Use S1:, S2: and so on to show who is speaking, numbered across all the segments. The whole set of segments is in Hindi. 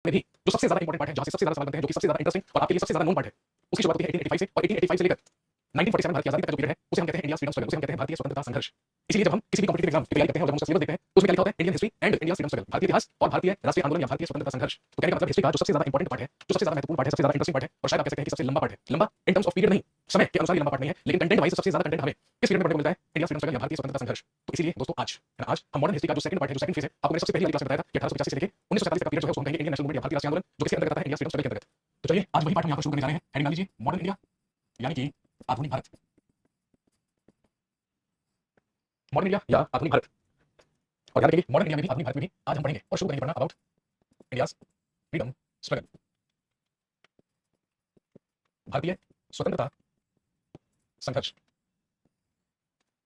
S1: में भी जो सबसे ज्यादा इंपॉर्टेंट पार्ट है, जहां से सबसे ज्यादा सवाल बनते हैं, जो कि सबसे ज्यादा इंटरेस्टिंग और आपके लिए सबसे ज्यादा नोन पार्ट है, उसकी शुरुआत होती है 1885 से, और 1885 से लेकर 1947 भारत की आजादी तक का जो पीरियड है उसे हम कहते हैं इंडिया फ्रीडम स्ट्रगल, उसे हम कहते हैं भारतीय स्वतंत्रता संघर्ष। इसलिए जब हम किसी भी कॉम्पिटिटिव एग्जाम की तैयारी करते हैं और जब हम उसका सिलेबस देखते हैं तो उसमें क्या लिखा होता है, Indian history and India freedom struggle, भारतीय इतिहास और भारतीय राष्ट्रीय आंदोलन या भारतीय स्वतंत्रता संघर्ष। तो कहने का मतलब हिस्ट्री का जो सबसे ज्यादा इंपॉर्टेंट पार्ट है, जो सबसे ज्यादा महत्वपूर्ण पार्ट है, सबसे ज्यादा इंटरेस्टिंग पार्ट है, और शायद आप कह सकते हैं कि सबसे लंबा पार्ट है, लंबा इन टर्म्स ऑफ पीरियड नहीं, समय के अनुसार ये लंबा पार्ट नहीं है, लेकिन कंटेंट वाइज सबसे ज्यादा कंटेंट हमें किस पीरियड में पढ़ने को मिलता है, इंडिया फ्रीडम स्ट्रगल या भारतीय स्वतंत्रता संघर्ष। तो इसीलिए दोस्तों आज हम मॉडर्न हिस्ट्री का जो सेकंड पार्ट है, जो सेकंड फेज है, आपको मैंने सबसे पहले वाली क्लास में बताया था कि 1885 से लेकर 1947 तक का पीरियड जो है उसको हम कहेंगे इंडियन नेशनल मूवमेंट या भारतीय राष्ट्रीय आंदोलन, जो किसके अंतर्गत आता है, इंडिया फ्रीडम स्ट्रगल के अंतर्गत। तो चलिए आज वही पार्ट हम यहाँ पर शुरू करने जा रहे हैं। हेडिंग डाल लीजिए मॉडर्न इंडिया, यानी कि आधुनिक भारत, मॉडर्न इंडिया या आधुनिक भारत। और याद रखिए मॉडर्न इंडिया में भी आधुनिक भारत में भी आज हम पढ़ेंगे और शुरू करेंगे पढ़ना अबाउट इंडियाज फ्रीडम स्ट्रगल, भारतीय स्वतंत्रता संघर्ष,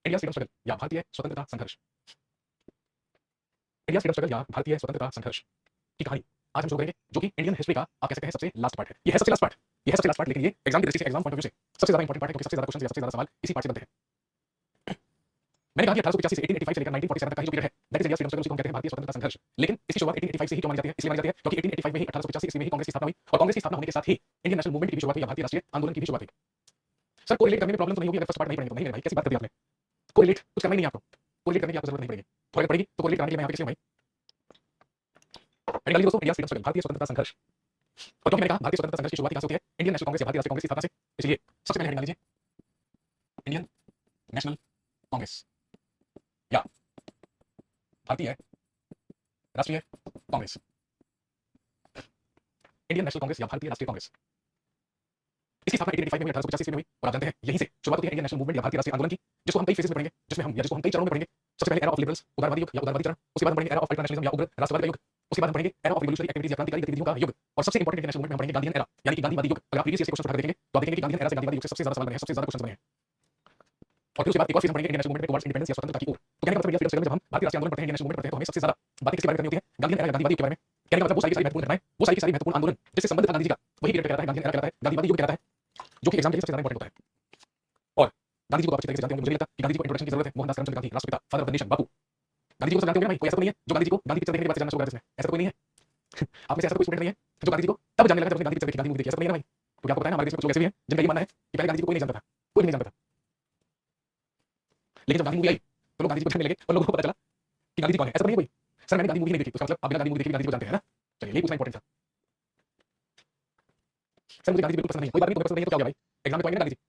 S1: इंडिया फ्रीडम स्ट्रगल या भारतीय स्वतंत्रता संघर्ष, इंडिया फ्रीडम स्ट्रगल या भारतीय स्वतंत्रता संघर्ष की कहानी आज हम शुरू करेंगे, जो कि इंडियन हिस्ट्री का आप कह सकते हैं सबसे लास्ट पार्ट है। ये है सबसे लास्ट पार्ट, ये है सबसे लास्ट पार्ट, लेकिन ये एग्जाम की दृष्टि से, एग्जाम पॉइंट ऑफ व्यू से सबसे ज्यादा इंपॉर्टेंट पार्ट है, क्योंकि सबसे ज्यादा क्वेश्चन या सबसे ज्यादा सवाल इसी पार्ट से बनते हैं। मैंने कहा कि 1885 से 1885 से लेकर 1947 तक का जो पीरियड है, that is India freedom struggle, उसी को हम कहते हैं भारतीय स्वतंत्रता संघर्ष। लेकिन इसकी शुरुआत 1885 से ही क्यों मानी जाती है, इसलिए मानी जाती है क्योंकि 1885 में ही 1885 ईस्वी में ही कांग्रेस की स्थापना हुई, और कांग्रेस की स्थापना होने के साथ ही इंडियन नेशनल मूवमेंट की भी शुरुआत हुई या भारतीय राष्ट्रीय आंदोलन की भी शुरुआत हुई। सर कोरिलेट करने में प्रॉब्लम तो नहीं होगी अगर फर्स्ट पार्ट नहीं पढ़ेंगे तो? नहीं भाई, कैसी बात कर दी आपने, कोरिलेट कुछ करना ही नहीं है आपको, कोरिलेट करने की आपको जरूरत नहीं पड़ेगी, थोड़ा पड़ेगी तो कोरिलेट करने के लिए मैं यहाँ पे किसी भाई हेडिंग डालिए दोस्तों, इंडिया फ्रीडम स्ट्रगल, भारतीय स्वतंत्रता संघर्ष। और क्योंकि मैंने कहा भारतीय स्वतंत्रता संघर्ष की शुरुआत कहां से होती है, इंडियन नेशनल कांग्रेस या भारतीय राष्ट्रीय कांग्रेस की स्थापना से, इसलिए सबसे पहले हेडिंग डाल लीजिए इंडियन नेशनल कांग्रेस या भारतीय राष्ट्रीय कांग्रेस, इंडियन नेशनल कांग्रेस या भारतीय राष्ट्रीय कांग्रेस। इसकी स्थापना 1885 में 1885 ईस्वी में हुई, और आप जानते हैं यहीं से शुरुआत होती है इंडियन नेशनल मूवमेंट या भारतीय राष्ट्रीय आंदोलन की, जिसको हम कई फेजेस में पढ़ेंगे, जिसको हम कई चरणों में पढ़ेंगे। सबसे पहले एरा ऑफ लिबरल्स, उदारवादी युग या उदारवादी चरण, उसके बाद हम पढ़ेंगे एरा ऑफ अल्टरनेशनलिज्म या उग्र राष्ट्रवाद का युग, उसके बाद हम पढ़ेंगे एरा ऑफ रिवोल्यूशनरी एक्टिविटीज या क्रांतिकारी गतिविधियों का युग, और सबसे इंपॉर्टेंट इंडियन नेशनल मूवमेंट में हम पढ़ेंगे गांधीयन एरा, यानी कि गांधीवादी युग। अगर आप प्रीवियस ईयर के क्वेश्चन उठा के देखेंगे तो आप देखेंगे कि गांधीयन एरा से गांधीवादी युग से सबसे ज्यादा सवाल बने हैं, सबसे ज्यादा क्वेश्चन बने हैं। और फिर उसके बाद एक और फेज हम पढ़ेंगे इंडियन नेशनल मूवमेंट में टुवर्ड्स इंडिपेंडेंस या स्वतंत्रता की ओर। तो कहने का मतलब इंडिया फ्रीडम स्ट्रगल में जब हम भारतीय राष्ट्रीय आंदोलन पढ़ते हैं, इंडियन नेशनल मूवमेंट पढ़ते हैं, तो हमें सबसे ज्यादा बातें किसके बारे में करनी होती है, गांधीयन एरा या गांधीवादी युग के बारे में। कहने का मतलब वो सारी की सारी महत्वपूर्ण घटनाएं, वो सारी की सारी महत्वपूर्ण आंदोलन जिससे संबंध था गांधी जी का, वही पीरियड कहलाता है गांधीयन एरा कहलाता है, गांधीवादी युग कहलाता है, जो कि एग्जाम के लिए सबसे ज्यादा इंपॉर्टेंट होता है। और गांधी जी को आप अच्छी तरीके से जानते होंगे, मुझे नहीं लगता कि गांधी जी को इंट्रोडक्शन की जरूरत है। मोहनदास करमचंद गांधी, राष्ट्रपिता, फादर ऑफ द नेशन, बापू। गांधी जी को सब जानते होंगे ना भाई, कोई ऐसा तो नहीं है जो गांधी जी को गांधी पिक्चर देखने के बाद से जानना शुरू कर देता है, ऐसा तो कोई नहीं है। आप में से ऐसा कोई स्टूडेंट नहीं है जो गांधी जी को तब जानने लगा जब उसने गांधी पिक्चर देखी, गांधी मूवी देखी, ऐसा तो नहीं है ना भाई। क्योंकि आपको पता है हमारे देश में कुछ लोग ऐसे भी हैं जिनका ये मानना है कि पहले गांधी जी को कोई नहीं जानता था, कोई नहीं जानता था, लेकिन जब गांधी मूवी आई तो लोग गांधी जी को जानने लगे और लोगों को पता चला कि गांधी जी कौन है। ऐसा तो नहीं है कोई, सर मैंने गांधी मूवी नहीं देखी, उसका मतलब आप बिना गांधी मूवी देखे भी गांधी जी को जानते हैं ना। चलिए यही पूछना इंपॉर्टेंट था। सर मुझे गांधी जी बिल्कुल पसंद नहीं, कोई बात नहीं, तुम्हें पसंद नहीं है तो क्या हो गया भाई, एग्जाम में तो आएंगे ना गांधी जी,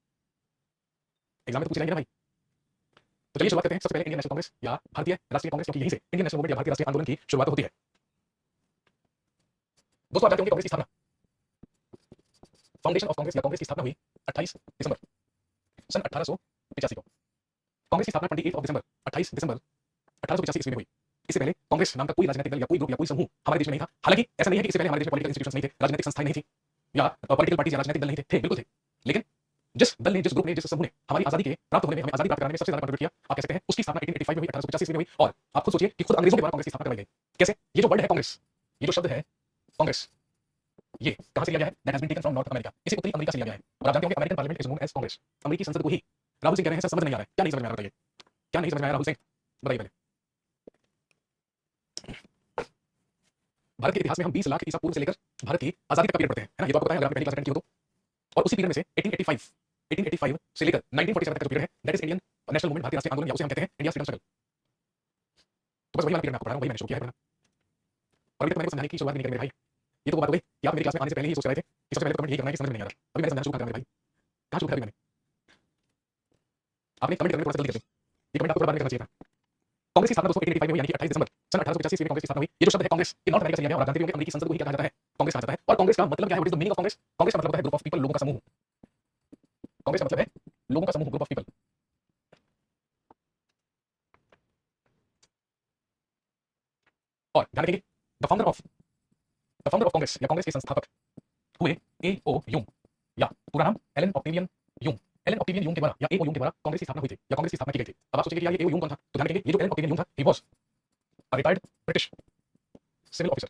S1: एग्जाम में तो पूछ लेंगे ना भाई। तो चलिए शुरुआत करते हैं सबसे पहले इंडियन नेशनल कांग्रेस या भारतीय राष्ट्रीय कांग्रेस, क्योंकि यहीं से इंडियन नेशनल मूवमेंट या भारतीय राष्ट्रीय आंदोलन की शुरुआत होती है। दोस्तों आप जानते होंगे कांग्रेस की स्थापना, फाउंडेशन ऑफ कांग्रेस या कांग्रेस की स्थापना हुई 28 दिसंबर सन 1885 को। कांग्रेस की स्थापना 28 दिसंबर 1885 ईस्वी में हुई। इससे पहले कांग्रेस नाम का कोई राजनीतिक दल या कोई ग्रुप या कोई समूह हमारे देश में नहीं था। हालांकि ऐसा नहीं है कि इससे पहले हमारे देश में पॉलिटिकल इंस्टीट्यूशंस नहीं थे, राजनीतिक संस्थाएं नहीं थी, या पॉलिटिकल पार्टीज या राजनीतिक दल नहीं थे, बिल्कुल थे। लेकिन जिस दल ने, जिस ग्रुप ने, जिस समूह ने हमारी आजादी के प्राप्त होने में, हमें आजादी प्राप्त कराने में सबसे ज्यादा कंट्रीब्यूट किया, आप कह सकते हैं उसकी स्थापना 1885 में हुई, 1885 ईस्वी में हुई। और आप खुद सोचिए कि खुद अंग्रेजों के द्वारा कांग्रेस की स्थापना करवाई गई। कैसे? ये जो वर्ड है कांग्रेस, ये जो शब्द है कांग्रेस, ये कहां से लिया गया है? That has been taken from North America, इसे उत्तरी अमेरिका से लिया गया है। और आप जानते होंगे American parliament is known as Congress, अमेरिकी संसद को ही राहुल सिंह कह रहे हैं सर समझ नहीं आ रहा है। क्या नहीं समझ में आ रहा बताइए, क्या नहीं समझ में आया राहुल सिंह, बताइए पहले। भारत के इतिहास में हम 20 लाख ईसा पूर्व से लेकर भारत की आजादी तक का पीरियड पढ़ते हैं, है ना, ये तो आपको पता है अगर आपने पहली क्लास अटेंड की हो तो। और उसी पीरियड में से 1885 से लेकर 1947 तक का जो पीरियड है, that is Indian national movement, भारतीय राष्ट्रीय आंदोलन, या उसे हम कहते हैं इंडिया फ्रीडम स्ट्रगल। तो बस वही वाला पीरियड मैं आपको पढ़ा रहा हूँ, वही मैंने शुरू किया है पढ़ना। और अभी तक मैंने कुछ समझाने की शुरुआत नहीं करी मेरे भाई। ये तो बात हो गई कि आप मेरी क्लास में आने से पहले ही सोच रहे थे कि सबसे पहले तो कमेंट यही करना है कि समझ में नहीं आ रहा। अभी मैंने समझाना शुरू कर दिया मेरे भाई, कहाँ शुरू कर दिया मैंने, आपने कमेंट करने में थोड़ा सा जल्दी कर दी, ये कमेंट आपको थोड़ा बाद में करना चाहिए था। कांग्रेस की स्थापना दोस्तों 1885 में हुई, यानी कि 28 दिसंबर सन 1885 ईस्वी में कांग्रेस की स्थापना हुई। ये जो शब्द है कांग्रेस, ये नॉर्थ अमेरिका से लिया गया, और आप जानते होंगे अमेरिकी संसद को ही क्या कहा जाता है, कांग्रेस कहा जाता है। और कांग्रेस का मतलब क्या है, what is the meaning of Congress? Congress का मतलब होता है ग्रुप ऑफ पीपल, लोगों का समूह। कांग्रेस का मतलब है लोगों का समूह, ग्रुप ऑफ पीपल। और ध्यान रखेंगे द फाउंडर ऑफ कांग्रेस या कांग्रेस के संस्थापक हुए ए.ओ. यूंग, या पूरा नाम Allan Octavian Hume. Allan Octavian Hume के द्वारा या ए.ओ. यूंग के द्वारा कांग्रेस की स्थापना हुई थी या कांग्रेस की स्थापना की गई थी। अब आप सोचेंगे कि यार ये ए.ओ. यूंग कौन था, तो ध्यान रखेंगे ये जो एलन ऑक्टेवियन यूंग था, he was a retired British civil officer,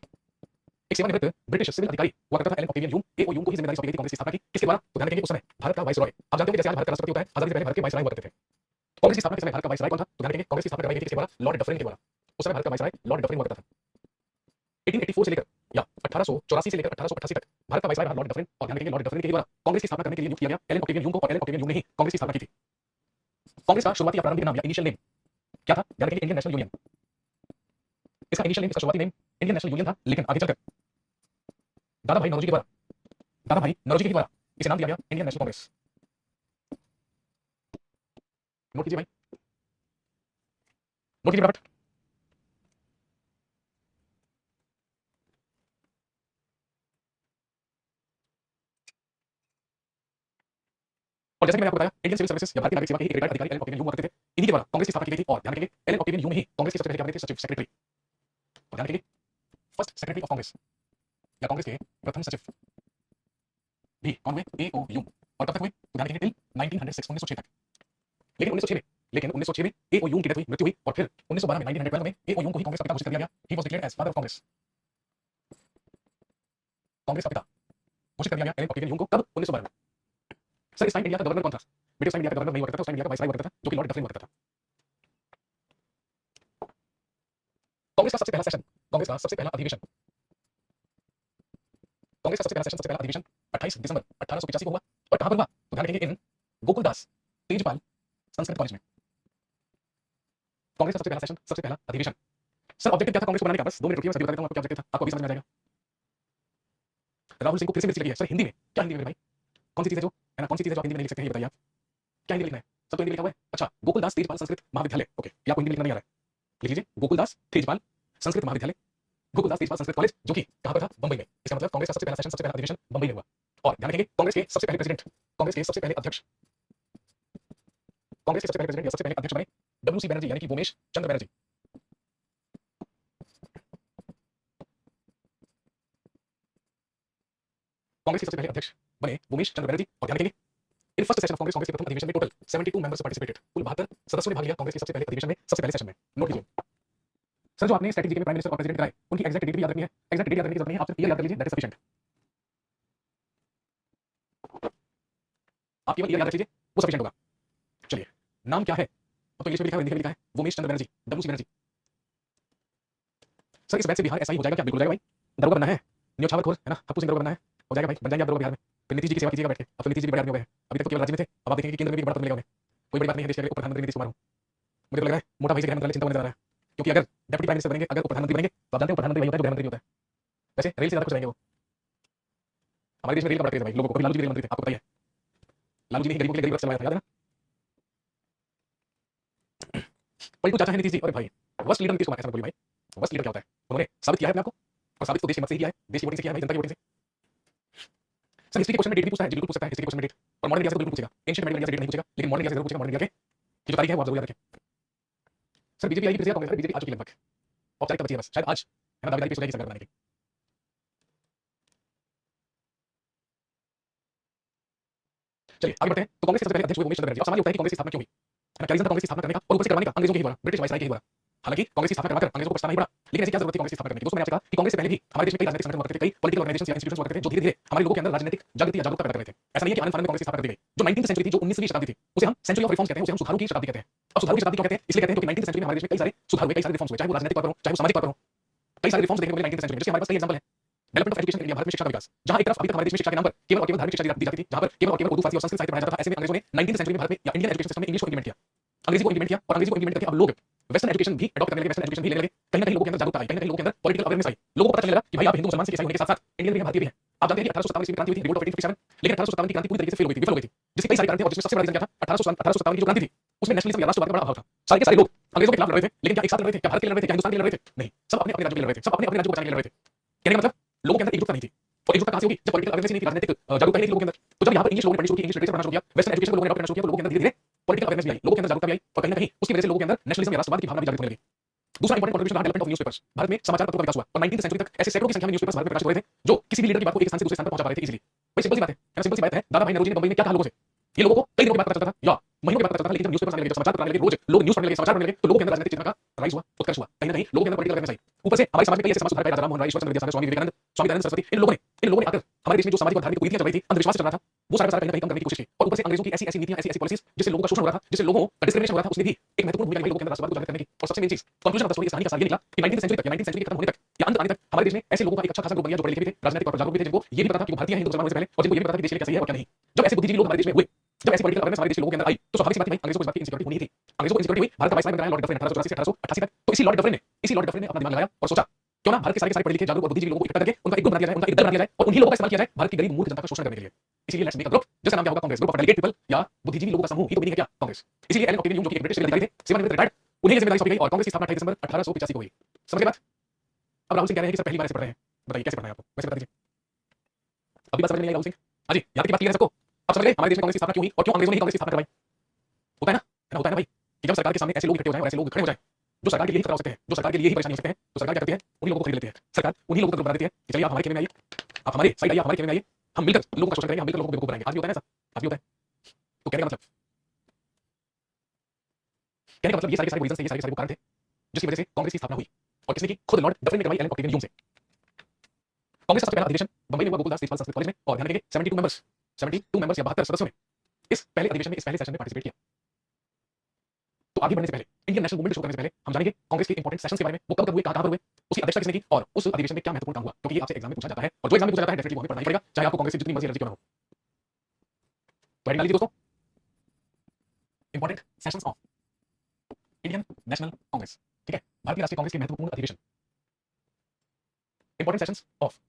S1: एक सेवानिवृत्त ब्रिटिश सिविल अधिकारी हुआ करता था Allan Octavian Hume. A O. Hume को ही जिम्मेदारी सौंपी गई थी कांग्रेस की स्थापना की, किसके द्वारा? तो ध्यान रखेंगे उस समय भारत का वाइसरॉय, आप जानते होंगे जैसे आज भारत का राष्ट्रपति होता है, आजादी से पहले भारत के वाइसरॉय हुआ करते थे। कांग्रेस की स्थापना के समय भारत का वाइसरॉय कौन था? तो ध्यान रखेंगे कांग्रेस की स्थापना करवाई गई थी किसके द्वारा? लॉर्ड डफरिन के द्वारा। उस समय भारत का वाइसरॉय लॉर्ड डफरिन हुआ करता था। 1884 से लेकर या 1884 से लेकर 1888 तक भारत का वाइसराय रहा लॉर्ड डफरिन, और ध्यान रखेंगे लॉर्ड डफरिन के ही द्वारा कांग्रेस की स्थापना करने के लिए नियुक्त किया गया एलन ऑक्टेवियन ह्यूम को, और एलन ऑक्टेवियन ह्यूम ने ही कांग्रेस की स्थापना की थी। कांग्रेस का शुरुआती या प्रारंभिक नाम या इनिशियल नेम क्या था? ध्यान रखेंगे इंडियन नेशनल यूनियन। इसका इनिशियल नेम, इसका शुरुआती नेम इंडियन नेशनल यूनियन था, लेकिन आगे चलकर दादा भाई नौरोजी के द्वारा इसे नाम दिया गया इंडियन नेशनल कांग्रेस। नोट कीजिए भाई, नोट कीजिए फटाफट। और जैसे कि मैंने आपको बताया, इंडियन सिविल सर्विसेज या भारतीय नागरिक सेवा के एक रिटायर्ड अधिकारी एलन ऑक्टेवियन ह्यूम हुआ करते थे। इन्हीं के द्वारा कांग्रेस की स्थापना की गई थी, और ध्यान रखेंगे एलन ऑक्टेवियन ह्यूम ही कांग्रेस के सबसे पहले क्या बने थे? सचिव, सेक्रेटरी। और ध्यान रखेंगे फर्स्ट सेक्रेटरी ऑफ कांग्रेस या कांग्रेस के प्रथम सचिव भी कौन हुए? ए ओ ह्यूम। और कब तक हुए? तो ध्यान रखेंगे टिल 1906, 1906 तक। लेकिन 1906 में ए ओ ह्यूम की डेथ हुई, मृत्यु हुई, और फिर 1912 में 1912 में ए ओ ह्यूम को ही कांग्रेस का पिता घोषित कर दिया गया। He was declared as father of Congress. Congress का पिता घोषित कर दिया गया एलन ऑक्टेवियन ह्यूम को कब? 1912 में। सर इस टाइम इंडिया का गवर्नर कौन था? ब्रिटिश इंडिया का गवर्नर नहीं हुआ करता था, उस टाइम इंडिया का वाइसराय हुआ करता था, जो कि लॉर्ड डफरिन हुआ करता था। कांग्रेस का सबसे पहला सेशन, कांग्रेस का सबसे पहला अधिवेशन, कांग्रेस का सबसे पहला सेशन, सबसे पहला अधिवेशन 28 दिसंबर 1885 को हुआ। और कहां पर हुआ? तो ध्यान रखेंगे इन गोकुलदास तेजपाल संस्कृत कॉलेज में। कांग्रेस का सबसे पहला सेशन, सबसे पहला अधिवेशन। सर ऑब्जेक्टिव क्या था कांग्रेस को बनाने का? बस 2 मिनट रुकिए, मैं सभी बता देता हूं आपको क्या ऑब्जेक्टिव था, आपको अभी समझ में आ जाएगा। राहुल सिंह को फिर से मिर्ची लगी है। सर हिंदी में क्या? हिंदी में भाई कौन सी चीज है जो, है ना, कौन सी चीज है जो आप हिंदी में नहीं लिख सकते हैं, ये बताइए आप। क्या हिंदी में लिखना है? सब तो हिंदी में लिखा हुआ है। अच्छा, गोकुलदास तेजपाल संस्कृत महाविद्यालय। ओके, ये आपको हिंदी में लिखना नहीं आ रहा है, लिख लीजिए गोकुलदास तेजपाल संस्कृत महाविद्यालय, गोकुलदास तेजपाल संस्कृत कॉलेज, जो कि कहां पर था? बंबई में। इसका मतलब कांग्रेस का सबसे पहला सेशन, सबसे पहला अधिवेशन बंबई में हुआ। और ध्यान रखेंगे कांग्रेस के सबसे पहले प्रेसिडेंट, कांग्रेस के सबसे पहले अध्यक्ष, कांग्रेस के सबसे पहले प्रेसिडेंट या सबसे पहले अध्यक्ष बने डब्ल्यू सी बनर्जी, यानी कि वोमेश चंद्र बनर्जी। कांग्रेस के सबसे पहले अध्यक्ष बने वोमेश चंद्र बनर्जी। और ध्यान रखेंगे in first session of Congress, Congress के प्रथम अधिवेशन में टोटल 72 मेंबर्स पार्टिसिपेटेड, कुल 72 सदस्यों ने भाग लिया कांग्रेस के सबसे पहले अधिवेशन में, सबसे पहले सेशन में। नोट कीजिए सर, जो आपने स्ट्रेटजी में प्राइम मिनिस्टर और प्रेसिडेंट कराए, उनकी एग्जैक्ट डेट भी याद रखनी है। एग्जैक्ट डेट याद रखने की जरूरत नहीं है, आप सिर्फ ईयर याद कर लीजिए, दैट इज सफिशिएंट। आप केवल ईयर याद रख लीजिए, वो सफिशिएंट होगा। चलिए, नाम क्या है? तो इंग्लिश में लिखा है, हिंदी में लिखा है, Womesh Chandra Banerjee, W C Banerjee. Sir इस बैच से बिहार एसआई हो जाएगा क्या? बिल्कुल हो जाएगा भाई। दरोगा बनना है, न्योछावर खोर, है ना, हप्पू सिंह दरोगा बनना है, हो जाएगा भाई, बन जाएंगे आप दरोगा बिहार में। फिर नीतीश जी की सेवा कीजिएगा बैठ के। अब तो नीतीश जी भी बड़े आदमी हो गए हैं, अभी तक तो केवल राज्य में थे, अब आप देखेंगे कि केंद्र में भी बड़ा पद मिलेगा उन्हें। कोई बड़ी बात नहीं है, देश के प्रधानमंत्री नीतीश कुमार हूं। मुझे तो लग रहा है मोटा भाई से गृह मंत्रालय चिंता होने जा रहा है, क्योंकि अगर डेप्यूटी प्राइम मिनिस्टर बनेंगे, अगर प्रधानमंत्री बनेंगे, तो आप जानते हो प्रधानमंत्री वही होता है जो गृह मंत्री होता है। वैसे रेल से ज्यादा कुछ रहेंगे वो। हमारे देश में रेल का बड़ा क्रेज है भाई लोगों को। कभी लालू जी रेल मंत्री थे, आपको पता ही है। लालू जी ने गरीबों के लिए गरीब रथ चलवाया था, याद है ना? पलटू चाचा है नीतीश जी। अरे भाई वर्स्ट लीडर नीतीश कुमार, ऐसा मत बोलिए भाई। वर्स्ट लीडर क्या होता है? उन्होंने साबित किया है अपने आप को, और साबित तो देश की मत से ही किया है, देश की वोटिंग से किया है भाई, जनता की वोटिंग से। सर हिस्ट्री के क्वेश्चन में डेट भी पूछता है, जी बिल्कुल पूछ सकता है, हिस्ट्री के क्वेश्चन में डेट। और मॉडर्न इंडिया से तो बिल्कुल पूछेगा, एंशिएंट मेडिवल इंडिया से डेट नहीं पूछेगा, लेकिन मॉडर्न इंडिया से जरूर पूछेगा। मॉडर्न इंडिया के की जो तारीख है वो आप जरूर याद रखें। सर बीजेपी आएगी फिर से, कांग्रेस बीजेपी आ चुकी लगभग, औपचारिकता बची है बस, शायद आज, है ना, दावेदारी पेश हो जाएगी सरकार बनाने की। चलिए आगे बढ़ते हैं। तो कांग्रेस के सबसे पहले अध्यक्ष हुए वोमेश चंद्र बनर्जी। अब सवाल ये उठता है कि कांग्रेस की स्थापना क्यों हुई, है ना? क्या रीजन था कांग्रेस की स्थापना करने का, और ऊपर से करवाने का अंग्रेजों के ही द्वारा, ब्रिटिश वाइसराय के ही द्वारा। हालांकि कांग्रेस की स्थापना करवाकर अंग्रेजों को पछताना ही पड़ा, लेकिन ऐसी क्या जरूरत थी कांग्रेस की स्थापना करने की? दोस्तों मैंने आपसे कहा कि कांग्रेस से पहले भी हमारे देश में कई राजनीतिक संगठन हुआ करते थे, कई पॉलिटिकल ऑर्गेनाइजेशंस या इंस्टीट्यूशंस हुआ करते थे, जो धीरे धीरे हमारे लोगों के अंदर राजनीतिक जागृति या जागरूकता पैदा कर रहे थे। ऐसा नहीं है कि आनंद फानंद में कांग्रेस की स्थापना कर दी गई। जो 19वीं सेंचुरी थी, जो 19वीं शताब्दी थी, उसे हम सेंचुरी ऑफ रिफॉर्म्स कहते हैं, उसे हम सुधारों की शताब्दी कहते हैं। अब सुधारों की शताब्दी क्यों कहते हैं? इसलिए कहते हैं क्योंकि 19वीं सेंचुरी में हमारे देश में कई सारे सुधार हुए, कई सारे रिफॉर्म्स हुए, चाहे वो राजनीतिक तौर पर हो, चाहे वो सामाजिक तौर पर हो। कई सारे रिफॉर्म्स देखने को मिले 19वीं सेंचुरी में, जिसके हमारे पास कई एग्जांपल हैं। Development of education India, Bharat में शिक्षा का विकास, जहां एक तरफ अभी तक हमारे देश में शिक्षा के नाम पर केवल और केवल धार्मिक शिक्षा दी जाती थी, जहां पर केवल और केवल उर्दू, फारसी और संस्कृत साहित्य पढ़ाया जाता था। ऐसे में अंग्रेजों ने 19वीं सेंचुरी में भारत में या इंडियन एजुकेशन सिस्टम में इंग्लिश को इंप्लीमेंट किया, अंग्रेजी को इंप्लीमेंट किया, और अंग्रेजी को इंप्लीमेंट करके अब लोग वेस्टर्न एजुकेशन भी अडॉप्ट करने लगे, वेस्टर्न एजुकेशन भी लेने लगे। कहीं ना कहीं लोगों के अंदर जागरूकता आई, कहीं ना कहीं लोगों के अंदर पॉलिटिकल अवेयरनेस आई। लोगों को पता चलने लगा कि भाई आप हिंदू मुसलमान सिख ईसाई होने के साथ साथ इंडियन भी हैं, भारतीय भी हैं। आप जानते हैं कि 1857 की क्रांति हुई थी, रिवोल्ट ऑफ 1857, लेकिन 1857 की क्रांति पूरी तरीके से फेल हो गई थी, विफल हो गई थी, जिसके कई सारे कारण थे, और जिसमें सबसे बड़ा रीजन क्या था? 1857 की जो क्रांति थी, उसमें नेशनलिज्म या राष्ट्रवाद का बड़ा अभाव था। सारे के सारे लोग अंग्रेजों के खिलाफ लड़ रहे थे, लेकिन क्या एक साथ लड़ रहे थे? क्या भारत के लिए लड़ रहे थे? क्या हिंदुस्तान के लिए लड़ रहे थे? नहीं, सब अपने अपने राज्यों के लिए लड़ रहे थे, सब अपने अपने राज्यों को बचाने के लिए लड़ रहे थे। कहने का मतलब लोगों के अंदर एकजुटता नहीं थी। और एकजुटता कहां से होगी? जब पॉलिटिकल अवेयरनेस नहीं थी, राजनीतिक जागरूकता नहीं थी लोगों के अंदर। तो जब यहाँ पर इंग्लिश लोगों ने पढ़नी शुरू की, इंग्लिश लिटरेचर पढ़ना शुरू किया, वेस्टर्न एजुकेशन को लोगों ने अडॉप्ट करना शुरू किया, तो लोगों के अंदर धीरे धीरे पॉलिटिकल अवेयरनेस भी आई, लोगों के अंदर जागरूकता भी आई, और कहीं ना कहीं उसकी वजह से लोगों के अंदर नेशनलिज्म या राष्ट्रवाद की भावना भी जागृत होने लगी। दूसरा इंपॉर्टेंट कंट्रीब्यूशन रहा डेवलपमेंट ऑफ न्यूज़पेपर्स। भारत में समाचार पत्रों का विकास हुआ, और 19वीं सेंचुरी तक ऐसे सैकड़ों की संख्या में न्यूज़पेपर्स भारत में प्रकाशित हो रहे थे, जो किसी भी लीडर की बात को एक स्थान से दूसरे स्थान पर पहुंचा पा रहे थे इजीली। भाई सिंपल सी बात है, सिंपल सी बात है। दादा भाई नौरोजी ने बंबई में क्या कहा लोगों से? ये लोगों को कई दिनों के बाद पता चलता था या महीनों के बाद पता चलता था, लेकिन जब न्यूज़पेपर्स आने लगे, जब समाचार पत्र आने लगे, रोज लोग न्यूज़ पढ़ने लगे, समाचार पढ़ने लगे, तो लोगों के अंदर राजनीतिक चेतना का राइज हुआ, उत्कर्ष हुआ। कहीं ना कहीं लोगों के अंदर पॉलिटिकल अवेयरनेस आई। ऊपर से हमारे समाज में कई ऐसे समाज सुधारक, राजा राम मोहन राय, ईश्वर चंद्र विद्यासागर, स्वामी विवेकानंद, स्वामी दयानंद सरस्वती, इन लोगों ने आकर हमारे देश में जो सामाजिक और धार्मिक कुरीतियां चल रही थी, अंधविश्वास चल रहा था, वो सारा कहीं ना कहीं कम करने की कोशिश की। और ऊपर से अंग्रेजों की ऐसी ऐसी नीतियां, ऐसी ऐसी पॉलिसीज, जिससे लोगों का शोषण हो रहा था, जिससे लोगों का डिस्क्रिमिनेशन हो रहा था, उसने भी एक महत्वपूर्ण भूमिका निभाई लोगों के अंदर राष्ट्रवाद को जागृत करने की। और सबसे मेन चीज, कंक्लूजन ऑफ द स्टोरी इस कहानी का सार ये निकला कि 19वीं सेंचुरी तक, या 19वीं सेंचुरी के खत्म होने तक या अंत आने तक हमारे देश में ऐसे लोगों का एक अच्छा खासा ग्रुप बन गया जो पढ़े लिखे भी थे, राजनीतिक तौर पर जागरूक भी थे, जिनको ये भी पता था कि वो भारतीय हैं हिंदू मुसलमान होने से पहले, और जिनको ये भी पता था कि देश के लिए क्या सही है और क्या नहीं। जब ऐसे बुद्धिजीवी लोग हमारे देश में हुए, जब ऐसी पॉलिटिकल अवेयरनेस हमारे देश के लोगों के अंदर आई, तो स्वाभाविक सी बात है भाई, अंग्रेजों को इस बात की इनसिक्योरिटी होनी ही थी। अंग्रेजों को इनसिक्योरिटी हुई, भारत का वाइसराय बनाया लॉर्ड डफरिन 1884 से 1888 तक। तो इसी लॉर्ड डफरिन ने अपना दिमाग लगाया और सोचा क्यों ना भारत के सारे पढ़े लिखे जागरूक और बुद्धिजीवी लोगों को इकट्ठा करके उनका एक ग्रुप बना दिया जाए, उनका एक दल बना दिया जाए और उन्हीं लोगों का इस्तेमाल किया जाए भारत की गरीब मूर्ख जनता का शोषण करने के लिए। इसीलिए लेट्स मेक अ ग्रुप, जिसका नाम क्या होगा, Congress, group of delegate people या बुद्धिजीवी लोगों का समूह, ही तो मीनिंग है क्या, कांग्रेस। इसीलिए एलन ऑक्टेवियन ह्यूम जो कि एक ब्रिटिश अधिकारी थे, सेवानिवृत्त रिटायर्ड, उन्हें ये जिम्मेदारी सौंपी गई और कांग्रेस की स्थापना 28 दिसंबर 1885 को हुई। समझ गए बात? अब राहुल सिंह कह रहे हैं कि सर पहली बार ऐसे पढ़ रहे हैं, बताइए कैसे पढ़ना है आपको, वैसे बता दीजिए। अभी बात समझ में नहीं आई राहुल सिंह? हाँ जी, यहाँ तक की बात क्लियर है सबको? अब समझ गए हमारे देश में कांग्रेस की स्थापना क्यों हुई और क्यों अंग्रेजों ने कांग्रेस की स्थापना करवाई? होता है ना, होता है ना भाई, कि जब सरकार के सामने ऐसे लोग इकट्ठे हो जाएं और ऐसे लोग खड़े हो जाएं जो सरकार के लिए ही खतरा हो सकते हैं, जो सरकार के लिए ही परेशानी हो सकते हैं, तो सरकार क्या करती है, उन्हीं लोगों को खरीद लेती है। सरकार उन्हीं लोगों को बना देती है कि चलिए आप हमारे खेमे में आइए, आप हमारे साइड आइए, आप हमारे खेमे में आइए, हम मिलकर लोगों का शोषण करेंगे, हम मिलकर लोगों को बेवकूफ बनाएंगे। आज भी होता है ना ऐसा, आज भी होता है। तो कहने का मतलब ये सारे रीजन थे, ये सारे कारण थे जिसकी वजह से कांग्रेस की स्थापना हुई। और किसने की? खुद लॉर्ड डफरिन ने करवाई एलन ऑक्टेवियन ह्यूम से। कांग्रेस का सबसे पहला अधिवेशन मुंबई में हुआ गोकुलदास देशपाल संस्कृत कॉलेज में, और ध्यान रखिए 72 मेंबर्स या 72 सदस्यों ने इस पहले अधिवेशन में, इस पहले सेशन में पार्टिसिपेट किया। तो आगे बढ़ने से पहले, इंडियन नेशनल मूवमेंट शुरू करने से पहले हम जानेंगे कांग्रेस के इंपॉर्टेंट सेशंस के बारे में, वो कब कब हुए, कहां पर हुए, उसकी अध्यक्षता किसने की और उस अधिवेशन में क्या महत्वपूर्ण काम हुआ, क्योंकि ये आपसे एग्जाम में पूछा जाता है और जो एग्जाम में पूछा जाता है डेफिनेटली वो हमें पढ़ना ही पड़ेगा, चाहे आपको कांग्रेस से जितनी मर्जी एनर्जी क्यों ना हो। तो हेडिंग डाल लीजिए दोस्तों, important sessions of Indian national Congress. ठीक है, भारतीय राष्ट्रीय कांग्रेस के महत्वपूर्ण अधिवेशन, important sessions of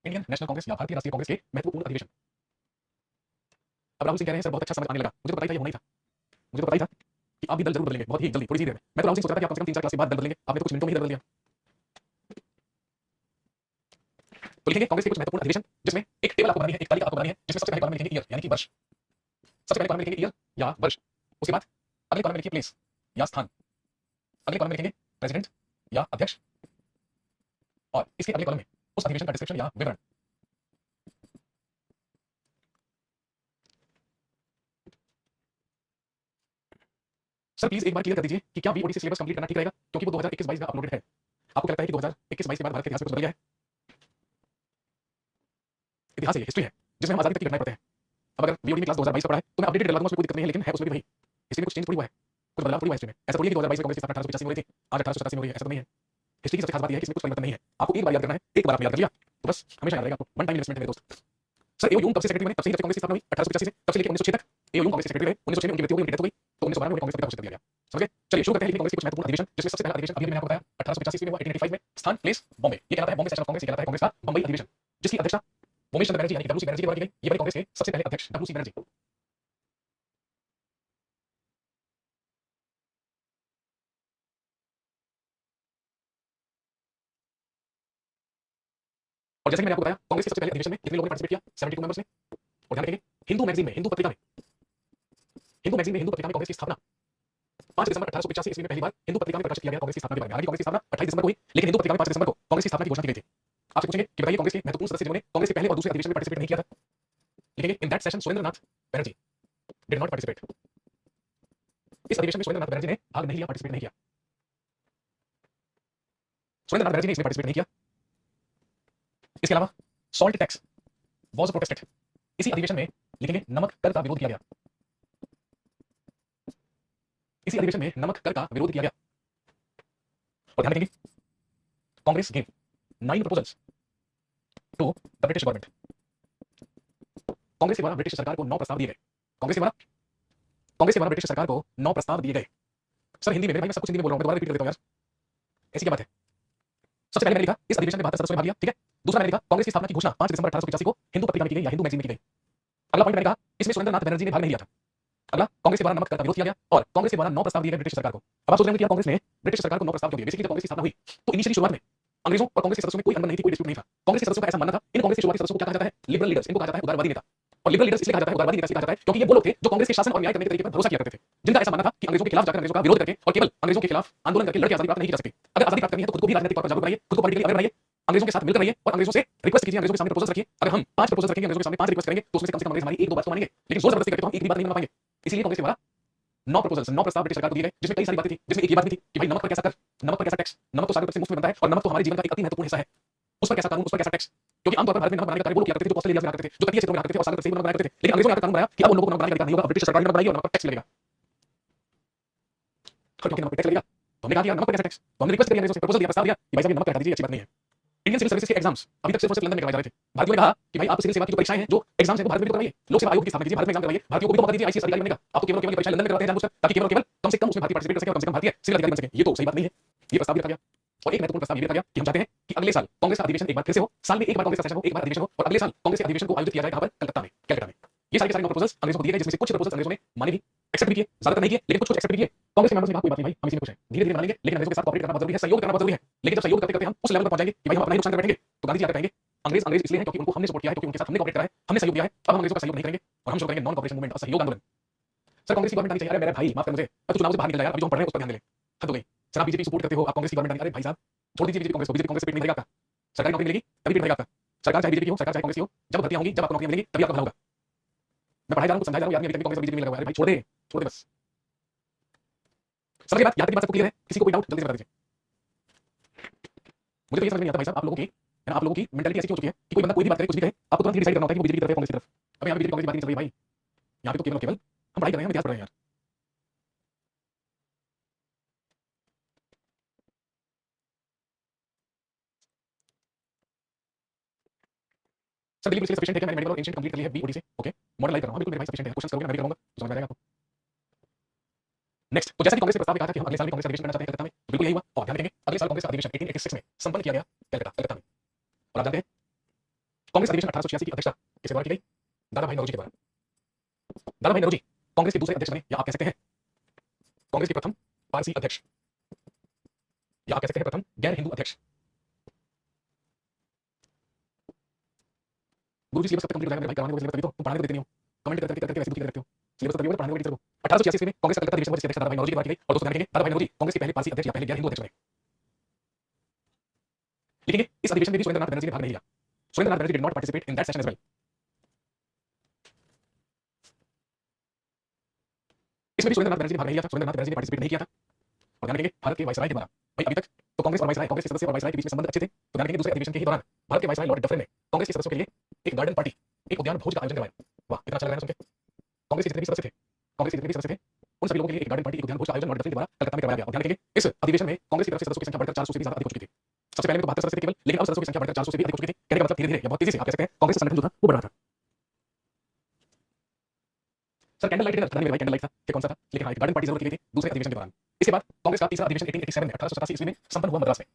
S1: Indian national Congress या भारतीय राष्ट्रीय कांग्रेस के महत्वपूर्ण अधिवेशन। अब राहुल सिंह कह रहे हैं सर बहुत अच्छा समझ आने लगा, मुझे तो पता ही था ये होना ही था, मुझे तो पता ही था कि आप भी दल जरूर बदलेंगे बहुत ही जल्दी, थोड़ी सी देर में। मैं तो राहुल सिंह सोच रहा था कि आप कम से कम 3-4 क्लास के बाद दल बदलेंगे, आपने तो कुछ मिनटों में ही दल बदल दिया। तो लिखेंगे कांग्रेस के कुछ महत्वपूर्ण अधिवेशन, जिसमें एक टेबल आपको बनानी है, एक तालिका आपको बनानी है, जिसमें सबसे पहले कॉलम में लिखेंगे ईयर यानी कि वर्ष, सबसे पहले कॉलम में लिखेंगे ईयर या वर्ष, उसके बाद अगले कॉलम में लिखिए प्लेस या स्थान, अगले कॉलम में लिखेंगे प्रेसिडेंट या अध्यक्ष, और इसके अगले कॉलम में उस अधिवेशन का डिस्क्रिप्शन या विवरण। सर प्लीज एक बार क्लियर कर दीजिए कि क्या वीओडीसी सिलेबस कंप्लीट करना ठीक रहेगा, क्योंकि वो 2021-22 में अपलोडेड है। आपको क्या लगता है कि 2021-22 के बाद भारत के इतिहास में कुछ बदल गया है? इतिहास है, हिस्ट्री है, जिसमें हम आजादी तक की घटनाएं पढ़ते हैं। अब अगर वीओडी में क्लास 2022 का पढ़ा है तो मैं अपडेटेड डलवा दूंगा, उसमें कोई दिक्कत नहीं है, लेकिन है उसमें भी वही, हिस्ट्री में कुछ चेंज थोड़ी हुआ है, कुछ बदलाव थोड़ी हुआ है हिस्ट्री में। ऐसा थोड़ी है कि 2022 में कांग्रेस की स्थापना 1885 में हुई थी, आज 1887 में हो रही है, ऐसा तो नहीं है। हिस्ट्री की सबसे खास बात यह है कि इसमें कुछ परिवर्तन नहीं है, आपको एक बार याद करना है, एक बार आपने याद कर लिया तो बस हमेशा याद रहेगा आपको, वन टाइम इन्वेस्टमेंट है मेरे दोस्त। सर एओ यूम तब से सेक्रेटरी बने, तब से ही जब से कांग्रेस की स्थापना हुई 1885 से, तब से लेकर 1906 तक एओ यूम कांग्रेस के सेक्रेटरी रहे। 1906 में उनकी मृत्यु हो गई, उनकी डेथ हो गई, तो 1912 में कांग्रेस का घोषित कर दिया गया। समझे? चलिए शुरू करते हैं कांग्रेस के कुछ महत्वपूर्ण अधिवेशन, जिसमें सबसे पहला अधिवेशन अभी मैंने आपको बताया 1885 में हुआ, 1885 में, स्थान प्लेस बॉम्बे, ये कहलाता है बॉम्बे सेशन ऑफ कांग्रेस, ये कहलाता है कांग्रेस का बंबई अधिवेशन, जिसकी अध्यक्षता उमेश चंद्र बनर्जी यानी डब्ल्यूसी बनर्जी के द्वारा की गई। ये बने कांग्रेस के सबसे पहले अध्यक्ष डब्ल्यूसी बनर्जी। और जैसे कि मैंने आपको बताया कांग्रेस के सबसे पहले अधिवेशन में कितने लोगों ने पार्टिसिपेट किया? 72 मेंबर्स ने। और ध्यान रखेंगे हिंदू मैगजीन में, हिंदू पत्रिका में, हिंदू पत्रिका में कांग्रेस की स्थापना 5 दिसंबर 1885 ईस्वी में पहली बार हिंदू पत्रिका में प्रकाशित किया गया कांग्रेस की स्थापना के बारे में। हालांकि कांग्रेस की स्थापना 28 दिसंबर को हुई, लेकिन हिंदू पत्रिका में 5 दिसंबर को कांग्रेस की स्थापना की घोषणा की गई थी। आपसे पूछेंगे कि बताइए कांग्रेस के महत्वपूर्ण सदस्य जिन्होंने कांग्रेस के पहले और दूसरे अधिवेशन में पार्टिसिपेट नहीं किया था, लिखेंगे इन that session Surendra Nath Banerjee did not participate. इस अधिवेशन में सुरेंद्र नाथ बनर्जी ने भाग नहीं लिया, पार्टिसिपेट नहीं किया। सुरेंद्र नाथ बनर्जी ने इसमें पार्टिसिपेट नहीं किया। इसके अलावा सॉल्ट टैक्स वाज प्रोटेस्टेड, इसी अधिवेशन में लिखेंगे नमक कर का विरोध किया गया, इसी अधिवेशन में नमक कर का विरोध किया गया। और ध्यान रखेंगे Congress gave 9 proposals to the British government, Congress के द्वारा ब्रिटिश सरकार को 9 प्रस्ताव दिए गए, कांग्रेस के द्वारा ब्रिटिश सरकार को 9 प्रस्ताव दिए गए। सर हिंदी में, मेरे भाई मैं सब कुछ हिंदी में बोल रहा हूं, मैं दोबारा रिपीट कर देता हूं यार, ऐसी क्या बात है। सबसे पहले मैंने लिखा इस अधिवेशन में 72 सदस्यों ने भाग लिया, ठीक है। दूसरा मैंने लिखा कांग्रेस की स्थापना की घोषणा 5 दिसंबर 1885 को हिंदू पत्रिका में की गई या हिंदू मैगजीन में की गई। अगला पॉइंट मैंने कहा इसमें सुरेंद्र नाथ बनर्जी ने भाग नहीं लिया था। अगला कांग्रेस के द्वारा नमक कर का विरोध किया गया और कांग्रेस के द्वारा 9 प्रस्ताव दिए गए ब्रिटिश सरकार को। अब आप सोच रहे हैं कि कांग्रेस ने ब्रिटिश सरकार को 9 प्रस्ताव क्यों दिए? बेसिकली जब कांग्रेस की स्थापना हुई तो इनिशियली शुरुआत में अंग्रेजों और कांग्रेस के सदस्यों में कोई अनबन नहीं थी, कोई डिस्प्यूट नहीं था। कांग्रेस के सदस्यों का ऐसा मानना था, इन कांग्रेस के शुरुआती सदस्यों को क्या कहा जाता है? लिबरल लीडर्स, इनको कहा जाता है उदारवादी नेता। और लिबरल लीडर्स इसलिए कहा जाता है, उदारवादी नेता इसलिए कहा जाता है क्योंकि ये वो लोग थे जो कांग्रेस के शासन और न्याय करने के तरीके पर भरोसा किया करते थे, जिनका ऐसा मानना था कि अंग्रेजों के खिलाफ जाकर अंग्रेजों का विरोध करके और केवल अंग्रेजों के खिलाफ आंदोलन करके लड़के आजादी प्राप्त नहीं की जा सकती। अगर आजादी प्राप्त करनी है तो खुद को भी राजनीतिक तौर पर जागरूक बनाइए, खुद को पॉलिटिकली अवेयर बनाइए, अंग्रेजों के साथ मिलकर रहिए और अंग्रेजों से रिक्वेस्ट कीजिए, अंग्रेजों के सामने प्रपोजल रखिए। अगर हम 5 प्रपोजल रखेंगे, अंग्रेजों के सामने 5 रिक्वेस्ट करेंगे तो उसमें से कम अंग्रेज हमारी 1-2 बात तो मानेंगे, लेकिन जोर जबरदस्ती करके तो हम एक भी बात नहीं मान पाएंगे। इसलिए कांग्रेस के द्वारा 9 प्रपोजल्स, 9 प्रस्ताव ब्रिटिश सरकार को दिए गए, जिसमें कई सारी बातें थी, जिसमें एक ये बात भी थी कि भाई नमक पर कैसा कर, नमक पर कैसा टैक्स, नमक तो सारे से मुफ्त में बनता है और नमक तो हमारे जीवन का एक अति महत्वपूर्ण हिस्सा है, उस पर कैसा कानून, उस पर कैसा टैक्स। क्योंकि आमतौर पर भारत में नमक बनाने का कार्य वो लोग किया करते थे जो कोस्टल एरिया में करते थे, जो तटीय क्षेत्रों में करते थे और सागर से नमक बनाया करते थे। लेकिन अंग्रेजों ने आकर कानून बनाया कि अब उन लोगों को नमक बनाने का अधिकार नहीं होगा, अब ब्रिटिश सरकार ने नमक बनाएगी और नमक पर टैक्स लगेगा। क्योंकि नमक पर टैक्स लगेगा तो हमने कहा कि यार नमक पर कैसे टैक्स, तो हमने रिक्वेस्ट करी अंग्रेजों से, प्रपोजल दिया, प्रस्ताव दिया कि भाई साहब ये नमक पर हटा दीजिए, अच्छी बात नहीं है। इंडियन सिविल सर्विसेज के एग्जाम्स अभी तक सिर्फ और सिर्फ लंदन में करवाए जा रहे थे। भारतीयों ने कहा कि भाई आप सिविल सेवा की जो परीक्षाएं हैं, जो एग्जाम्स हैं, वो भारत में भी तो करवाइए, लोक सेवा आयोग की स्थापना कीजिए, भारत में एग्जाम करवाइए, भारतीयों को भी तो मौका दीजिए आईसीएस अधिकारी बनने का। आप तो केवल परीक्षाएं लंदन में करवाते हैं जानबूझकर, ताकि केवल कम से कम उसमें भारतीय पार्टिसिपेट कर सके और कम से कम भारतीय सिविल अधिकारी बन सके। ये तो सही बात नहीं है, ये प्रस्ताव भी रखा गया। और एक महत्वपूर्ण प्रस्ताव ये भी रखा गया कि हम चाहते हैं कि अगले साल कांग्रेस का अधिवेशन एक बार फिर से हो, साल में एक बार कांग्रेस का सेशन हो, एक बार अधिवेशन हो, और अगले साल कांग्रेस के अधिवेशन को आयोजित किया जाए कहां पर, कलकत्ता में, कलकत्ता में। ये सारे के सारे प्रपोजल्स अंग्रेजों को दिए गए, जिसमें से कुछ प्रपोजल्स अंग्रेजों ने माने भी, एक्सेप्ट भी किए, ज्यादातर नहीं किए, लेकिन कुछ एक्सेप्ट भी किए। कांग्रेस के मेंबर्स ने कहा कोई बात नहीं भाई, हम इसी में खुश हैं, धीरे धीरे बना लेंगे, लेकिन अंग्रेजों के साथ कॉपरेट करना बहुत जरूरी है, सहयोग करना बहुत जरूरी है। लेकिन जब सहयोग करते करते हम उस लेवल पर पहुंच जाएंगे कि भाई हम अपना ही नुकसान कर बैठेंगे, तो गांधी जी आकर कहेंगे अंग्रेज अंग्रेज इसलिए हैं क्योंकि उनको हमने सपोर्ट किया है, क्योंकि उनके साथ हमने कॉपरेट करा है, हमने सहयोग दिया है, अब हम अंग्रेजों का सहयोग नहीं करेंगे और हम शुरू करेंगे नॉन कॉपरेशन मूवमेंट, असहयोग आंदोलन। सर कांग्रेस की गवर्नमेंट आनी चाहिए, अरे मेरे भाई माफ कर मुझे, तू चुनाव से बाहर निकल जा यार, अभी जो हम पढ़ रहे हैं उस पर ध्यान दे ले, हद हो गई। सर आप बीजेपी सपोर्ट करते हो, आप कांग्रेस की गवर्नमेंट आनी, अरे भाई साहब छोड़ दीजिए बीजेपी कांग्रेस को, बीजेपी कांग्रेस से पेट नहीं भरेगा आपका, सरकारी नौकरी मिलेगी तभी पेट भरेगा आपका। सरकार चाहे बीजेपी की हो, सरकार चाहे कांग्रेस की हो, जब भर्तियां होंगी, जब आपको नौकरी मिलेगी तभी आपका भला होगा। मैं पढ़ाई जा रहा हूं, समझा जा रहा हूं, यार अभी कांग्रेस और बीजेपी में लगा हुआ है, अरे भाई छोड़ दे बस। समझ गए बात, यहाँ तक की बात सबको क्लियर है, किसी को कोई डाउट जल्दी से बता दीजिए। मुझे तो ये समझ में नहीं आता भाई साहब, आप लोगों की मेंटालिटी ऐसी क्यों हो चुकी है कि कोई बंदा कोई भी बात करे, कुछ भी कहे, आपको तुरंत ये डिसाइड करना होता है कि वो बीजेपी की तरफ है, कांग्रेस की तरफ। अब यहाँ पे बीजेपी कांग्रेस की बात नहीं चल रही भाई, यहाँ पे तो केवल हम पढ़ाई कर रहे हैं, हम इतिहास पढ़ रहे हैं यार। सर दिल्ली पुलिस के लिए सफिशिएंट है क्या? मैंने मेडिकल और एंशिएंट कंप्लीट कर लिया है बीओडी से, ओके मॉडल लाइव कर रहा हूं, बिल्कुल मेरे भाई सफिशिएंट है, क्वेश्चंस करोगे मैं भी करूंगा तो समझ में आ जाएगा आपको। नेक्स्ट, तो जैसा कि कांग्रेस के प्रस्ताव में कहा था कि हम अगले साल भी कांग्रेस का अधिवेशन करना चाहते हैं कलकत्ता में, तो बिल्कुल यही हुआ, और ध्यान रखेंगे अगले साल कांग्रेस का अधिवेशन 1886 में संपन्न किया गया कलकत्ता में। और आप जानते हैं कांग्रेस अधिवेशन 1886 की अध्यक्षता किसके द्वारा की गई? दादा भाई नौरोजी के द्वारा। दादा भाई नौरोजी कांग्रेस के दूसरे अध्यक्ष बने, या आप कह सकते हैं कांग्रेस के प्रथम पारसी अध्यक्ष, या आप कह सकते हैं प्रथम गैर हिंदू अध्यक्ष। गुरुजी सिलेबस कब तक कंप्लीट हो जाएगा मेरे भाई, कराने को सिलेबस तभी तो तुम पढ़ाने को देते नहीं हो, कमेंट करते करते वैसे दुखी करते हो। सिलेबस तभी होगा पढ़ाने को टीचर को। 1886 में कांग्रेस का कलकत्ता अधिवेशन अध्यक्ष दादा भाई नौरोजी के द्वारा की गई, और दोस्तों ध्यान रखेंगे दादा भाई नौरोजी कांग्रेस के पहले पारसी अध्यक्ष या पहले गैर हिंदू अध्यक्ष बने। लिखेंगे इस अधिवेशन में भी सुरेंद्रनाथ बनर्जी ने भाग नहीं लिया, Surendranath Banerjee did not participate in that session as well. इसमें भी सुरेंद्रनाथ बनर्जी ने भाग नहीं लिया था, सुरेंद्रनाथ बनर्जी ने पार्टिसिपेट नहीं किया था। और ध्यान रखेंगे भारत के वायसराय के द्वारा, भाई अभी तक तो कांग्रेस और वायसराय, कांग्रेस के सदस्य और वायसराय के बीच में संबंध अच्छे थे, तो ध्यान रखेंगे दूसरे अधिवेशन के ही दौरान भारत के वायसराय लॉर्ड डफरिन ने कांग्रेस के सदस्यों के लिए एक गार्डन पार्टी, एक उद्यान भोज का आयोजन करवाया। वाह कितना अच्छा लग रहा है सुन के। कांग्रेस के जितने भी सदस्य थे, कांग्रेस के जितने भी सदस्य थे, उन सभी लोगों के लिए एक गार्डन पार्टी, एक उद्यान भोज का आयोजन लॉर्ड डफरिन के द्वारा कलकत्ता में करवाया गया। और ध्यान रखेंगे इस अधिवेशन में कांग्रेस की तरफ से सदस्यों की संख्या बढ़कर 400 से भी ज्यादा अधिक हो चुकी थी। सबसे पहले तो 72 सदस्य थे केवल, लेकिन अब सदस्यों की संख्या बढ़कर 400 से भी अधिक हो चुकी थी। कहने का मतलब धीरे धीरे या बहुत तेजी से आप कह सकते हैं कांग्रेस का संगठन जो था वो बढ़ रहा था। सर कैंडल लाइट पता नहीं मेरे भाई कैंडल लाइट था कि कौन सा था, लेकिन हाँ एक गार्डन पार्टी जरूर की गई थी दूसरे अधिवेशन के दौरान। इसके बाद कांग्रेस का तीसरा अधिवेशन 1887 में 1887 ईस्वी में संपन्न हुआ मद्रास में।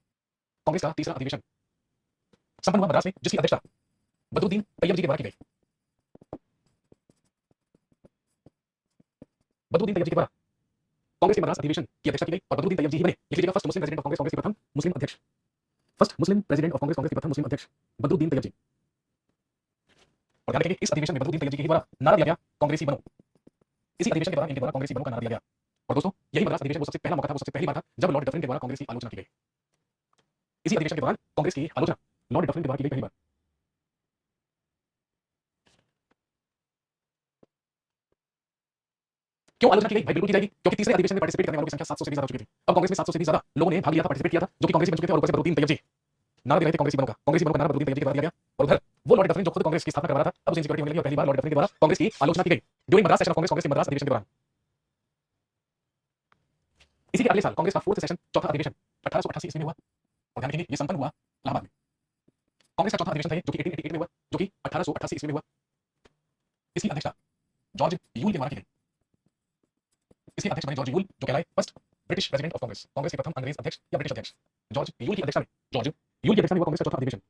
S1: कांग्रेस का तीसरा अधिवेशन संपन्न हुआ मद्रास में, जिसकी अध्यक्षता बदरुद्दीन तैयब जी के द्वारा की गई। बदरुद्दीन तैयब जी के द्वारा कांग्रेस के मद्रास अधिवेशन की अध्यक्षता की गई, और बदरुद्दीन तैयब जी ही बने, लिख लीजिएगा, first Muslim president of Congress, Congress के प्रथम मुस्लिम अध्यक्ष, first Muslim president of Congress, Congress के प्रथम मुस्लिम अध्यक्ष बदरुद्दीन तैयब जी। और ध्यान रखेंगे इस अधिवेशन में बदरुद्दीन तैयब जी के द्वारा नारा दिया गया कांग्रेसी बनो। इसी अधिवेशन के दौरान इनके द्वारा कांग्रेसी बनो का नारा दिया गया। और दोस्तों यही मद्रास अधिवेशन वो सबसे पहला मौका था, वो सबसे पहली बार था जब लॉर्ड डफरिन के द्वारा कांग्रेस की आलोचना की गई। इसी अधिवेशन के दौरान कांग्रेस की आलोचना लॉर्ड डफरिन के द्वारा की गई पहली बार। क्यों आलोचना की गई भाई? बिल्कुल की जाएगी, क्योंकि तीसरे अधिवेशन में पार्टिसिपेट करने वालों की संख्या 700 से भी ज्यादा हो चुकी थी। अब कांग्रेस में 700 से भी ज्यादा लोगों ने भाग लिया था, पार्टिसिपेट किया था, जो कि कांग्रेस बन चुके थे, और ऊपर से बदरुद्दीन तैयब जी नारा दे रहे थे कांग्रेसी बनो का, कांग्रेसी बनो का नारा बदरुद्दीन तैयब जी के द्वारा दिया गया। और उधर वो लॉर्ड डफरिन जो खुद कांग्रेस की स्थापना करवा रहा था, अब उसे इनसिक्योरिटी होने लगी, और पहली बार लॉर्ड डफरिन के द्वारा कांग्रेस की आलोचना की गई during Madras session of Congress, Congress के मद्रास अधिवेशन के दौरान। इसी के अगले साल कांग्रेस का फोर्थ सेशन, चौथा अधिवेशन 1888 ईस्वी में हुआ, और ध्यान रखेंगे ये संपन्न हुआ इलाहाबाद में। कांग्रेस का चौथा अधिवेशन था जो कि 1888 में हुआ, जो कि 1888 ईस्वी में हुआ। इसकी अध्यक्षता जॉर्ज यूल के द्वारा की गई। इसके अध्यक्ष बने जॉर्ज यूल, जो कहलाए first British president of Congress, Congress के प्रथम अंग्रेज अध्यक्ष या ब्रिटिश अध्यक्ष। जॉर्ज यूल की अध्यक्षता में हुआ कांग्रेस का चौथा अधिवेशन।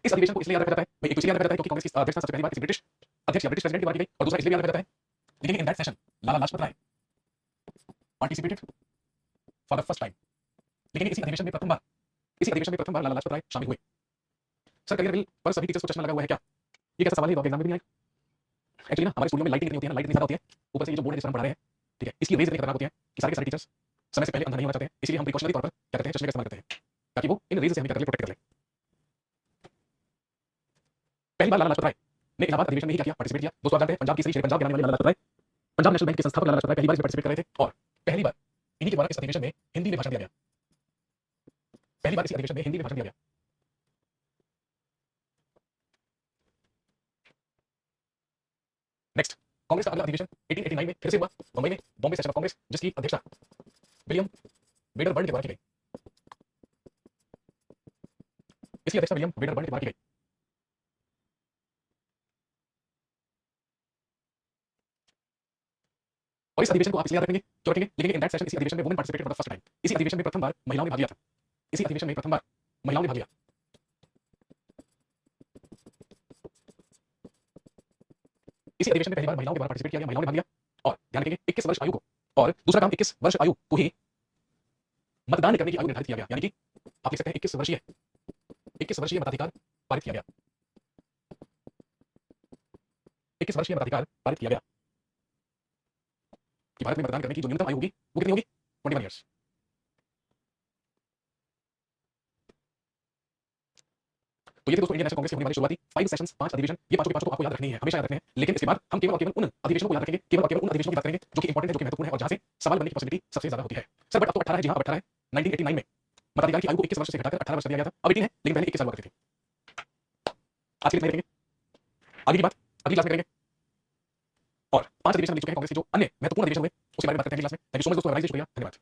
S1: इस अधिवेशन को इसलिए याद रखा जाता है, भाई एक तो इसलिए याद रखा जाता है क्योंकि कांग्रेस की अध्यक्षता सबसे पहली बार किसी ब्रिटिश अध्यक्ष या ब्रिटिश प्रेसिडेंट के द्वारा की गई, और दूसरा इसलिए याद रखा जाता है लेकिन in that session Lala Lajpat Rai participated for the first time. लेकिन इसी अधिवेशन में प्रथम बार लाला लाजपत राय शामिल हुए। सर करियर बिल पर सभी टीचर्स को चश्मा लगा हुआ है क्या? ये कैसा सवाल है, एग्जाम में भी नहीं आएगा। एक्चुअली ना हमारे स्कूलों में लाइटिंग इतनी होती है ना, लाइट इतनी ज्यादा होती है, ऊपर से ये जो बोर्ड है जिस पर हम पढ़ा रहे हैं, ठीक है, इसकी रेज इतनी खतरनाक होती है कि सारे के सारे टीचर्स समय से पहले अंधा नहीं होना चाहते हैं, इसलिए हम प्रिकॉशनरी तौर पर क्या करते हैं, चश्मे का इस्तेमाल करते हैं, ताकि वो इन रेज से हमें प्रोटेक्ट कर ले। पहली बार लाला लाजपत राय ने इलाहाबाद अधिवेशन में ही क्या किया, पार्टिसिपेट किया। दोस्तों आप जानते हैं पंजाब की शेर पंजाब के आने वाले लाला लाजपत राय, पंजाब नेशनल बैंक के संस्थापक लाला लाजपत राय पहली बार इसमें पार्टिसिपेट कर रहे थे, और पहली बार इन्हीं के द्वारा इस अधिवेशन में हिंदी में भाषण दिया गया। पहली बार इसी अधिवेशन में हिंदी में भाषण दिया गया। नेक्स्ट, कांग्रेस का अगला अधिवेशन 1889 सेशन ऑफ कांग्रेस जिसकी अध्यक्षता विलियम वेडरबर्न के द्वारा की गई। इसकी अध्यक्षता विलियम वेडरबर्न के द्वारा की गई। और इस अधिवेशन को आप इसलिए याद रखेंगे क्यों रखेंगे, लिखेंगे इन दैट सेशन, इसी अधिवेशन में women participated for the first time. इसी अधिवेशन में प्रथम बार महिलाओं ने भाग लिया था। इसी अधिवेशन में प्रथम बार महिलाओं ने भाग लिया। इसी अधिवेशन में पहली बार महिलाओं के द्वारा पार्टिसिपेट किया गया, महिलाओं ने भाग लिया। और ध्यान रखेंगे 21 वर्ष आयु को, और दूसरा काम 21 वर्ष आयु को ही मतदान करने की आयु निर्धारित किया गया, यानी कि आप लिख सकते हैं 21 वर्षीय मताधिकार पारित किया गया। 21 वर्षीय मताधिकार पारित किया गया कि भारत में मतदान करने की जो न्यूनतम आयु होगी वो कितनी होगी, 21 ईयर्स। तो ये थे दोस्तों इंडियन नेशनल कांग्रेस के होने वाले शुरुआती 5 सेशंस, 5 अधिवेशन। ये पांचों के पांचों को आपको याद रखने ही है, हमेशा याद रखने हैं। लेकिन इसके बाद हम केवल और केवल उन अधिवेशनों को याद रखेंगे, केवल और केवल उन अधिवेशनों की बात करेंगे जो कि इंपॉर्टेंट है, जो कि महत्वपूर्ण है और जहां से सवाल बनने की पॉसिबिलिटी सबसे ज्यादा होती है। सर बट अब तो 18 है, जी हां अब 18 है। 1989 में मताधिकार की आयु को 21 वर्ष से घटाकर 18 वर्ष कर दिया गया था। अब 18 है, लेकिन पहले 21 साल हुआ करती थी। आज के लिए इतना ही रखेंगे, आगे की बात अगली क्लास में करेंगे। और 5 अधिवेशन लिख चुके हैं कांग्रेस के, जो अन्य महत्वपूर्ण अधिवेशन हुए उसके बारे में बात करते हैं अगली क्लास में। थैंक यू सो मच दोस्तों, शुक्रिया, धन्यवाद।